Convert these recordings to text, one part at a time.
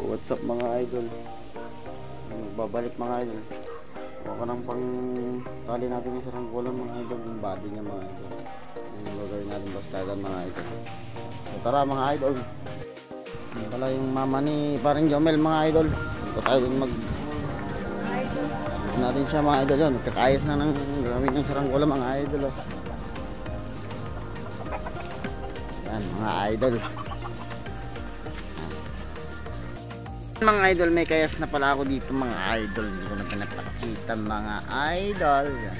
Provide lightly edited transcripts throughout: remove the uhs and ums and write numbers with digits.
What's up mga idol? Magbabalik mga idol. Huwag nang pang tali natin yung saranggolan mga idol. Yung body niya mga idol. Yung gagawin natin bastagan mga idol. So tara mga idol. Yung pala yung mama ni parang Jomel mga idol. Ito tayo din mag natin siya mga idol yun. Kakayas na ng gawin yung saranggolan mga idol. Yan mga idol. Mga idol, may kayas na pala ako dito mga idol. Hindi ko na pinapakita mga idol. Yan.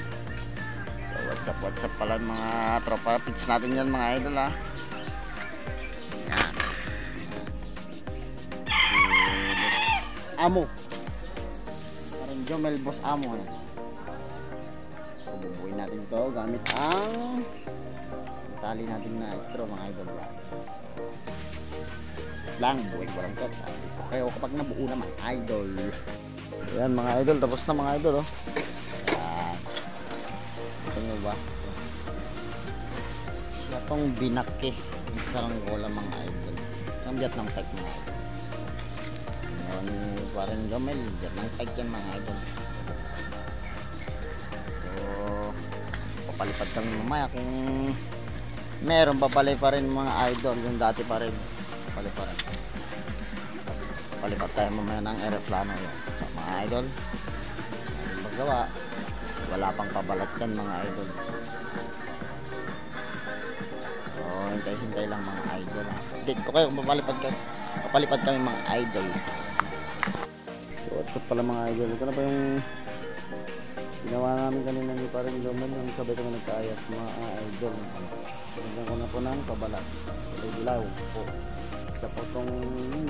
So what's up pala mga tropa pits natin yan mga idol ha. Yan. Amo. Parang Jomel Boss Amo. So bubuin natin ito gamit ang tali natin na straw mga idol. Lang buhay ko lang ito. Kaya kapag nabuo na mga idol. Ayan mga idol, tapos na mga idol oh. Ayan. Ito nyo ba? Siya tong binake. Saranggola mga idol. Ang biat ng type mga idol. Ngayon parang Jomel, biat ng type yan mga idol. So papalipad kami mamaya kung meron papalay pa rin mga idol. Yung dati pa rin palipat tayo mamaya ng aeroplano yun. So mga idol natin magawa, wala pang pabalat yan mga idol. So hintay lang mga idol dito kayo kung papalipad kami mga idol. So what's up pala mga idol, ito na pa yung ginawa namin kanina ni parang Jomel. Yung sabay kami nagkaayat mga idol. Pinagyan ko na po ng pabalat dilaw po. Tapos itong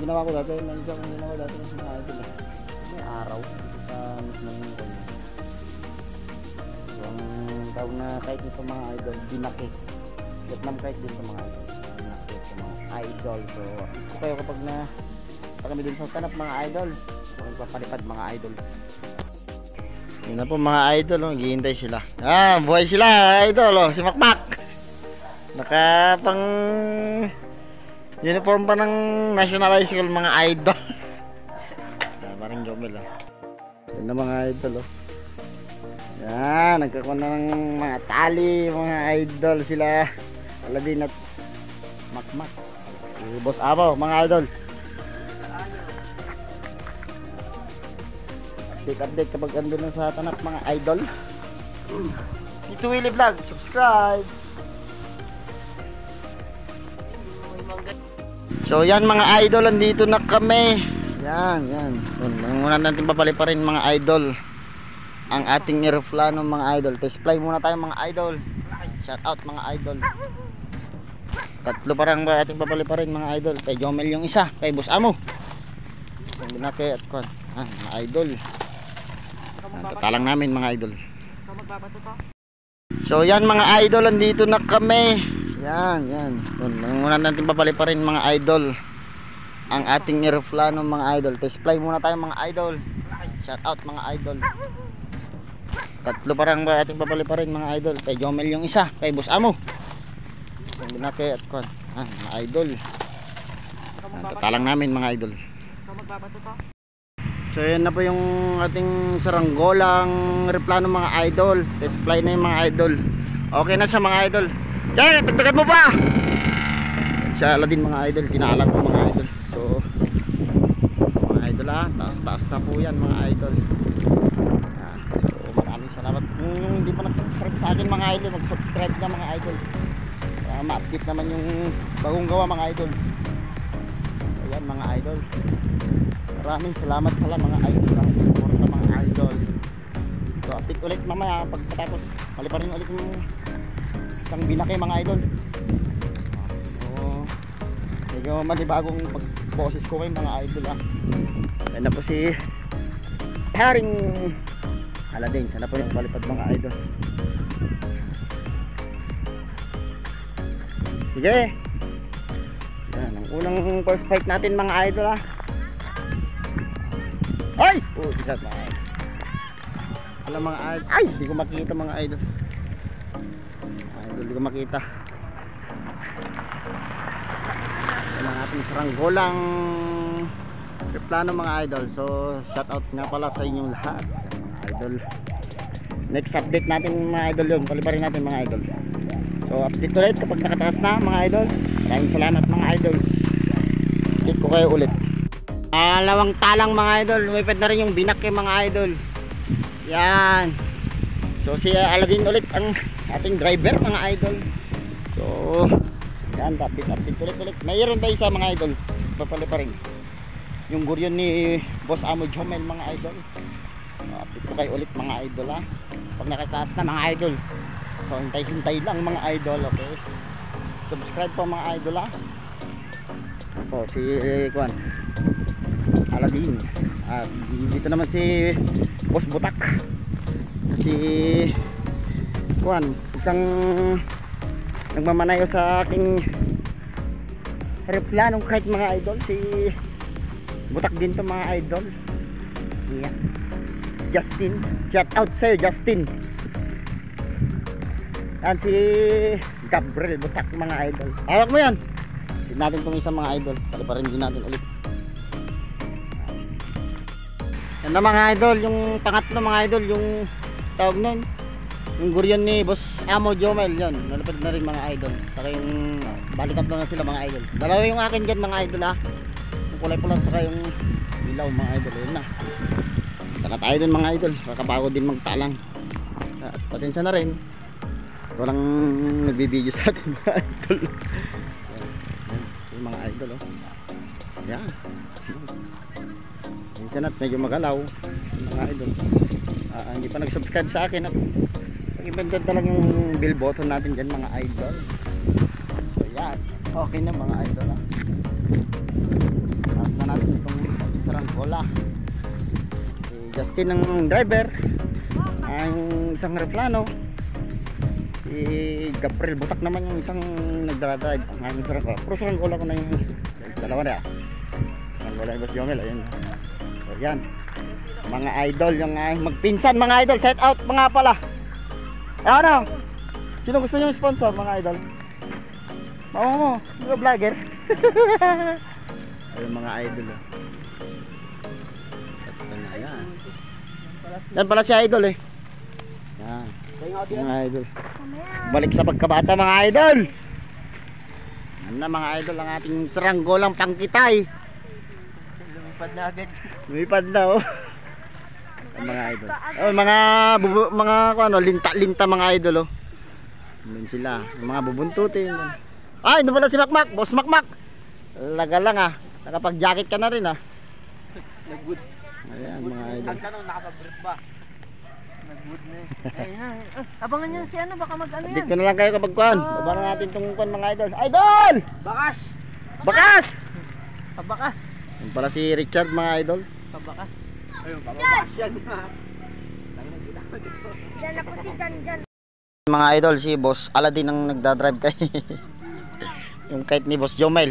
ginawa ko dati, may isa kong ginawa dati sa mga idol may araw sa mismong kanya. So ang tawag na kahit nito mga idol, binake. Vietnam kahit din sa mga idol, binake sa mga idol. So kayo kapag na kami din sa tanap mga idol, so magpapalipad mga idol. Yun na po mga idol, naghihintay sila. Buhay sila idol, si Makmak naka pang uniform pa ng National High School mga idol. Parang Jomel yun na mga idol yan, nagkakuha na ng mga tali mga idol sila Aladin at Makmak, Boss Amo mga idol. Update kapag andun na sa tanap mga idol. Tito Willie Vlog, subscribe. So yan mga idol, andito na kami. Yan. Muna natin papaliparin mga idol ang ating aeroplano mga idol. Test fly muna tayo mga idol. Shout out mga idol. Tatlo parang ba ating papaliparin mga idol. Kay Jomel yung isa, kay Boss Amo. Yung binake at kwan. Mga idol. Tatalang namin mga idol. So yan mga idol, andito na kami. Yan. Muna natin papaliparin mga idol ang ating aeroplano mga idol. Test fly muna tayo mga idol. Shout out mga idol. Tatlo parang ba ating papaliparin mga idol. Kay Jomel yung isa, kay Boss Amo. Yung binake at kwan. Mga idol. Tatalang namin mga idol. So yan na po yung ating saranggolang aeroplano mga idol. Test fly na yung mga idol. Okay na siya mga idol. Yan, tagdagan mo pa! Sa Aladin mga idol, kinaalam ko mga idol. So mga idol taas na po yan mga idol. So maraming salamat. Kung hindi pa nag-subscribe sa akin mga idol, mag-subscribe na mga idol para ma-update naman yung bagong gawa mga idol. So yan mga idol, maraming salamat pala mga idol sa support na mga idol. So update ulit mamaya pagkatapos, paliparin ulit yung isang binake mga idol. So medyo manibagong pag-boses ko kayo mga idol Yan na po si Haring Aladin. Sana po yung palipad mga idol. Sige. Yan ang unang first fight natin mga idol Ay! Isa mga idol. Alam mga idol. Ay! Hindi ko makita mga idol. Hindi ko makita. Yan ang ating saranggolang eroplano mga idol. So shout out nga pala sa inyong lahat mga idol. Next update natin mga idol yun, paliparin natin mga idol. So update ulit kapag nakataas na mga idol. Maraming salamat mga idol. Update ko kayo ulit. Alawang talang mga idol, lumipad na rin yung binak mga idol. Yan. So si Aladin ulit ang ating driver mga idol. So yan, update ulit. Mayroon ba isa mga idol? Papaliparin yung guryon ni Boss Amo Jomel mga idol. Update ko kayo ulit mga idol ha. Pag nakataas na mga idol. So hintay lang mga idol, okay. Subscribe po mga idol ha. O si Kwan Aladin. Dito naman si Boss Butak. Si Kwan, isang nagmamanayo sa aking eroplanong kahit mga idol. Si Butak din to mga idol. Yeah. Justin, shout out sa'yo Justin. Yan si Gabriel Butak mga idol. Hawak mo yan. Hindi natin itong isang mga idol. Paliparin din natin ulit. Yan na mga idol, yung pangatlo mga idol, yung tawag nun, yung guryon ni Boss Amo Jomel, yun, nalapad na rin mga idol. Saka yung balitatlo na sila mga idol. Dalawa yung akin dyan mga idol ha. Yung kulay pula saka yung ilaw mga idol, yun na. Saka tayo dun mga idol, kakapagod din magtalang. At pasensya na rin, ito lang nagbibideo sa atin mga idol. Yung mga idol oh. Yan. Minsan at medyo magalaw yung mga idol. Hindi pa nag-subscribe sa akin at pag-ibigyan talaga yung bell button natin dyan mga idol. So yan, okay na mga idol ha. Tapos na natin itong saranggola. Si Justin ang driver, ang isang eroplano. Si Gabriel Butak naman yung isang nagdra-drive ang aking saranggola. Pero saranggola ko na yung dalawa na. Saranggola ni Boss Jomel, ayun. So yan, mga idol, yung magpinsan mga idol, set out mga pala. Ano? Sino gusto nyo sponsor mga idol? Mama mo, mga vlogger. Ayun mga idol oh. Yan. Yan pala si idol eh. Yan. Mga idol. Balik sa pagkabata mga idol. Yan na mga idol ang ating saranggolang pangkitay. Lumipad na agad. Lumipad na oh. Mga idol. Oh, mga ano, linta mga idol oh. Doon sila, yung mga bubuntutin. Ay, doon pala si Makmak, Boss Makmak. Laga lang ah. Nakapag-jacket ka na rin ah. Nag-good. Ayan mga idol. Ang tanong nakapag-brief ba? Nag-good na eh. Ayun. Abangan niyo si ano, baka mag-ano yan. Dito na lang kayo kapag kuhan. Abangan natin tong kuhan mga idol. Idol! Bakas! Bakas! Pabakas. Yan pala si Richard mga idol. Pabakas. Ayun, pabakas yan. Yan ako si Jan. Mga idol, si Boss Aladin ang nagdadrive kay yung kahit ni Boss Jomel.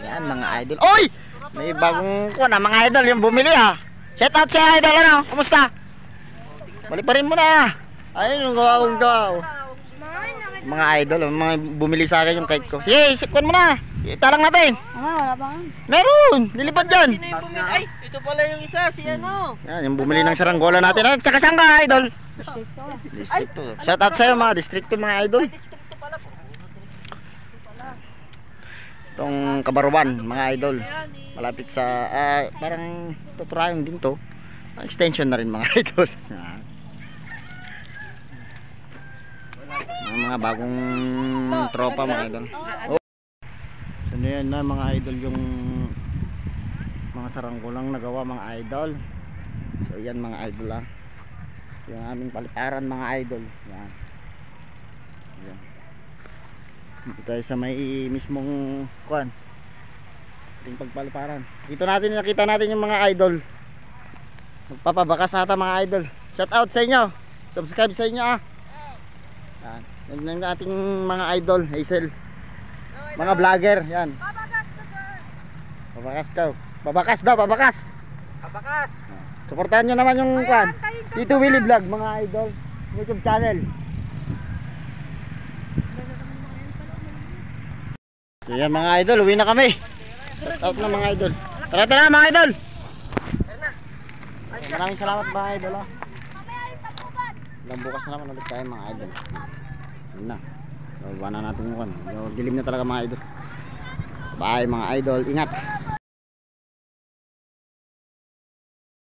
Yan mga idol. Oy! May bagong kuha na mga idol yung bumili ha. Shout out sa idol ano? Kumusta? Bali pa rin mo na. Ayun yung gawawang gaw. Mga idol, mga bumili sa akin yung kite ko. Sige, isikuan mo na. Italang natin. Wala pa. Meron, nilipad dyan. Sino yung bumili? Ay, ito pala yung isa, si ano. Yan, yung bumili ng saranggola natin. Ay, saka saan ka idol? Distrito. Distrito. Shout out sa'yo mga distrito mga idol. Distrito pala po. Itong Kabaruban mga idol. Malapit sa parang Tuturayon din to. Extension na rin mga idol. Mga bagong tropa mga idol. So yan na mga idol yung mga saranggolang nagawa mga idol. So yan mga idol ah. Yung aming paliparan mga idol. Yan. Yan. Dito tayo sa may mismong kuan. Ating pagpaliparan. Dito natin nakita natin yung mga idol. Magpapabakas ata mga idol. Shout out sa inyo. Subscribe sa inyo ah. Yan. Yan ang ating mga idol, Hazel. Mga vlogger, yan. Pabakas ka. Pabakas daw, pabakas. Pabakas. Suportahan nyo naman yung kwan. Tito Willie Vlog, mga idol. YouTube channel. So yan mga idol, uwi na kami. Shout out na mga idol. Tara tara mga idol. Maraming salamat mga idol. Hanggang bukas na naman ulit tayo mga idol. Yun na. Bawa na natin yung kan. Dilim na talaga mga idol. Bye mga idol. Ingat.